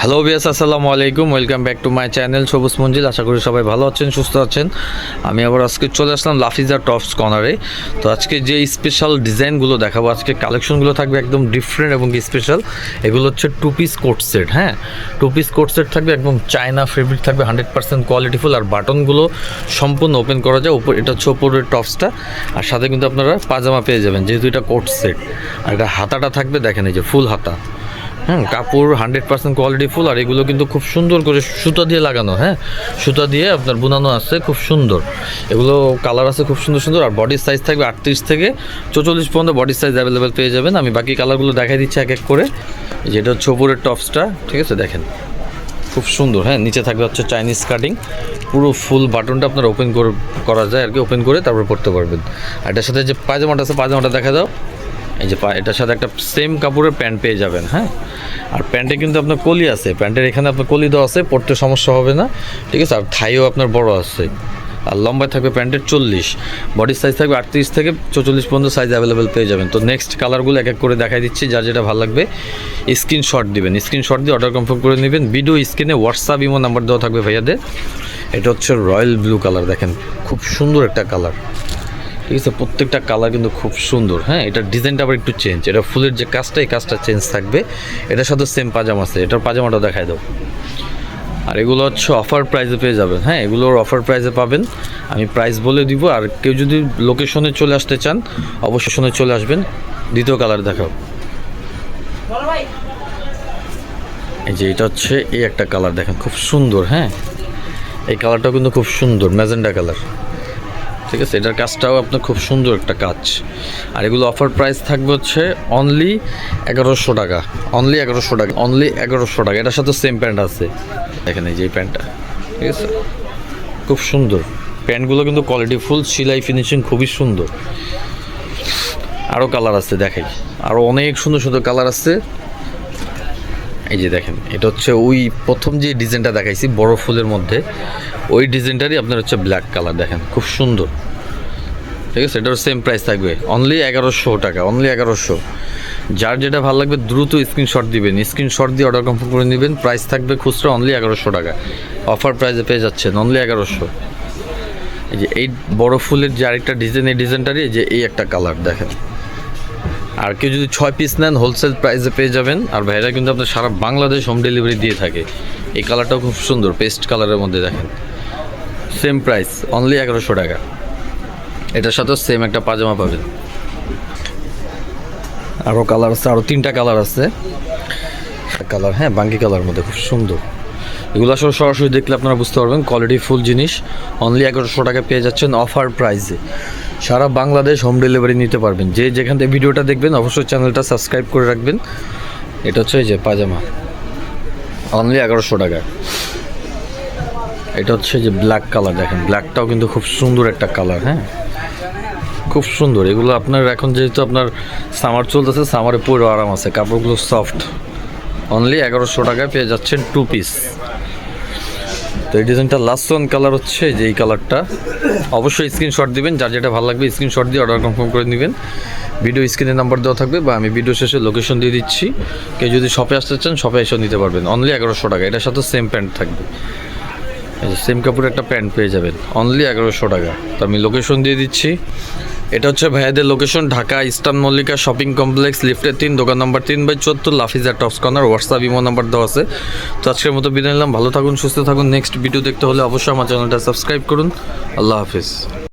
Hello বিয়াস, আসসালামু আলাইকুম। Welcome back to my channel সবুজ মঞ্জিল। আশা করি সবাই ভালো আছেন, সুস্থ আছেন। আমি আবার আজকে চলে আসলাম লাফিজা টপস কর্নারে। তো আজকে যে স্পেশাল ডিজাইনগুলো দেখাবো, আজকে কালেকশনগুলো থাকবে একদম ডিফারেন্ট এবং স্পেশাল। এগুলো হচ্ছে টু পিস কোট সেট। হ্যাঁ, টু পিস কোট সেট থাকবে, একদম চায়না ফেব্রিক থাকবে, 100% কোয়ালিটিফুল। আর বাটনগুলো সম্পূর্ণ ওপেন করা যায়। এটা হচ্ছে ওপরের টপসটা, আর সাথে কিন্তু আপনারা পাজামা পেয়ে যাবেন, যেহেতু এটা কোট সেট। আর এটা হাতাটা থাকবে, দেখেন এই যে ফুল হাতা। কাপড় 100% কোয়ালিটি ফুল। আর এগুলো কিন্তু খুব সুন্দর করে সুতা দিয়ে লাগানো। হ্যাঁ, সুতা দিয়ে আপনার বুনানো আছে, খুব সুন্দর। এগুলো কালার আছে খুব সুন্দর সুন্দর। আর বডির সাইজ থাকবে 38 থেকে 44 পর্যন্ত বডির সাইজ অ্যাভেলেবেল পেয়ে যাবেন। আমি বাকি কালারগুলো দেখাই দিচ্ছি এক এক করে। যেটা হচ্ছে ওপরের টপসটা, ঠিক আছে, দেখেন খুব সুন্দর। হ্যাঁ, নিচে থাকবে হচ্ছে চাইনিজ কাটিং, পুরো ফুল বাটনটা আপনার ওপেন করা যায় আর কি, ওপেন করে তারপর পরতে পারবেন। আর এটার সাথে যে পায়জামাটা আছে, পায়জামাটা দেখা দাও। এই যে এটার সাথে একটা সেম কাপড়ের প্যান্ট পেয়ে যাবেন। হ্যাঁ, আর প্যান্টে কিন্তু আপনার কলি আছে, প্যান্টের এখানে আপনার কলি দেওয়া আছে, পরতে সমস্যা হবে না, ঠিক আছে। আর থাইও আপনার বড় আছে। আর লম্বায় থাকবে প্যান্টের 40, বডির সাইজ থাকবে 38 থেকে 44 পর্যন্ত সাইজ অ্যাভেলেবেল পেয়ে যাবেন। তো নেক্সট কালারগুলো এক এক করে দেখাই দিচ্ছি, যার যেটা ভালো লাগবে স্ক্রিনশট দিবেন, স্ক্রিনশট দিয়ে অর্ডার কনফার্ম করে নেবেন। ভিডিও স্ক্রিনে হোয়াটসঅ্যাপ ইমো নাম্বার দেওয়া থাকবে ভাইয়াদের। এটা হচ্ছে রয়্যাল ব্লু কালার, দেখেন খুব সুন্দর একটা কালার, ঠিক আছে। প্রত্যেকটা কালার কিন্তু খুব সুন্দর। হ্যাঁ, এটার ডিজাইনটা আবার একটু চেঞ্জ, এটা ফুলের যে কাজটা, এই কাজটা চেঞ্জ থাকবে। এটার সাথে সেম পাজামা আছে, এটার পাজামাটা দেখাই দাও। আর এগুলো হচ্ছে অফার প্রাইসে পেয়ে যাবেন। হ্যাঁ, এগুলোর অফার প্রাইসে পাবেন, আমি প্রাইস বলে দিব। আর কেউ যদি লোকেশনে চলে আসতে চান, অবশ্যই শোনে চলে আসবেন। দ্বিতীয় কালার দেখাও। এই যে এটা হচ্ছে এই একটা কালার, দেখেন খুব সুন্দর। হ্যাঁ, এই কালারটাও কিন্তু খুব সুন্দর, ম্যাজেন্ডা কালার, ঠিক আছে। এটার কাজটাও আপনার খুব সুন্দর একটা কাজ। আর এগুলো অফার প্রাইস থাকবে হচ্ছে অনলি 1100 টাকা, অনলি 1100 টাকা, অনলি 1100 টাকা। এটার সাথে সেম প্যান্ট আছে, দেখেন এই যে এই প্যান্টটা, ঠিক আছে, খুব সুন্দর। প্যান্টগুলো কিন্তু কোয়ালিটি ফুল, সেলাই ফিনিশিং খুবই সুন্দর। আরও কালার আছে, দেখাই, আরও অনেক সুন্দর সুন্দর কালার আছে। এই যে দেখেন, এটা হচ্ছে ওই প্রথম যে ডিজাইনটা দেখাইছি বড় ফুলের মধ্যে, ওই ডিজাইনটারই আপনার হচ্ছে ব্ল্যাক কালার, দেখেন খুব সুন্দর, ঠিক আছে। এটার সেম প্রাইস থাকবে অনলি 1100 টাকা, অনলি 1100। যার যেটা ভালো লাগবে দ্রুত স্ক্রিনশট দিবেন, স্ক্রিনশট দিয়ে অর্ডার কনফার্ম করে নেবেন। প্রাইস থাকবে খুচরা অনলি 1100 টাকা, অফার প্রাইসে পেয়ে যাচ্ছেন অনলি 1100। এই যে এই বড় ফুলের যে আরেকটা ডিজাইন, এই ডিজাইনটারই যে এই একটা কালার, দেখেন। আর কেউ যদি 6 পিস নেন হোলসেল প্রাইসে পেয়ে যাবেন। আর ভাইরা কিন্তু আপনার সারা বাংলাদেশ হোম ডেলিভারি দিয়ে থাকে। এই কালারটাও খুব সুন্দর, পেস্ট কালারের মধ্যে, দেখেন সেম প্রাইস অনলি 1100 টাকা। এটার সাথেও সেম একটা পাজামা পাবেন। আরও কালার আছে, আরও 3টা কালার আছে কালার। হ্যাঁ, বাঙ্গি কালার মধ্যে খুব সুন্দর। এগুলো আসলে সরাসরি দেখলে আপনারা বুঝতে পারবেন কোয়ালিটি ফুল জিনিস। অনলি 1100 টাকা পেয়ে যাচ্ছেন অফার প্রাইসে। সারা বাংলাদেশ হোম ডেলিভারি নিতে পারবেন। যে যেখান থেকে ভিডিওটা দেখবেন অবশ্যই চ্যানেলটা সাবস্ক্রাইব করে রাখবেন। এটা হচ্ছে এই যে পাজামা, অনলি 1100 টাকা। এটা হচ্ছে যে ব্ল্যাক কালার, দেখেন ব্ল্যাকটাও কিন্তু খুব সুন্দর একটা কালার। হ্যাঁ, খুব সুন্দর। এগুলো আপনার এখন যেহেতু আপনার সামার চলতেছে, সামারে পরে আরাম আছে, কাপড়গুলো সফট। অনলি 1100 টাকায় পেয়ে যাচ্ছেন টু পিস। তো এই ডিজাইনটা লাস্ট ওয়ান কালার হচ্ছে যে এই কালারটা। অবশ্যই স্ক্রিনশট দিবেন, যার যেটা ভালো লাগবে স্ক্রিনশট দিয়ে অর্ডার কনফার্ম করে নেবেন। ভিডিও স্ক্রিনে নাম্বার দেওয়া থাকবে, বা আমি ভিডিও শেষে লোকেশন দিয়ে দিচ্ছি। কেউ যদি শপে আসতে চান শপে এসেও নিতে পারবেন অনলি 1100 টাকা। এটার সাথে সেম প্যান্ট থাকবে, এই যে সেম কাপড়ের একটা প্যান্ট পেয়ে যাবেন অনলি 1100 টাকা। তো আমি লোকেশন দিয়ে দিচ্ছি। এটা হচ্ছে ভাইয়াদের location, Dhaka eastern Mallika shopping complex, লিফটের 3, দোকান number 3/74, Lafiza tops corner. WhatsApp imo number দেওয়া আছে। তো আজকের মতো বিদায় নিলাম, ভালো থাকুন, সুস্থ থাকুন। নেক্সট ভিডিও দেখতে হলে অবশ্যই আমার চ্যানেলটা সাবস্ক্রাইব করুন। আল্লাহ হাফিজ।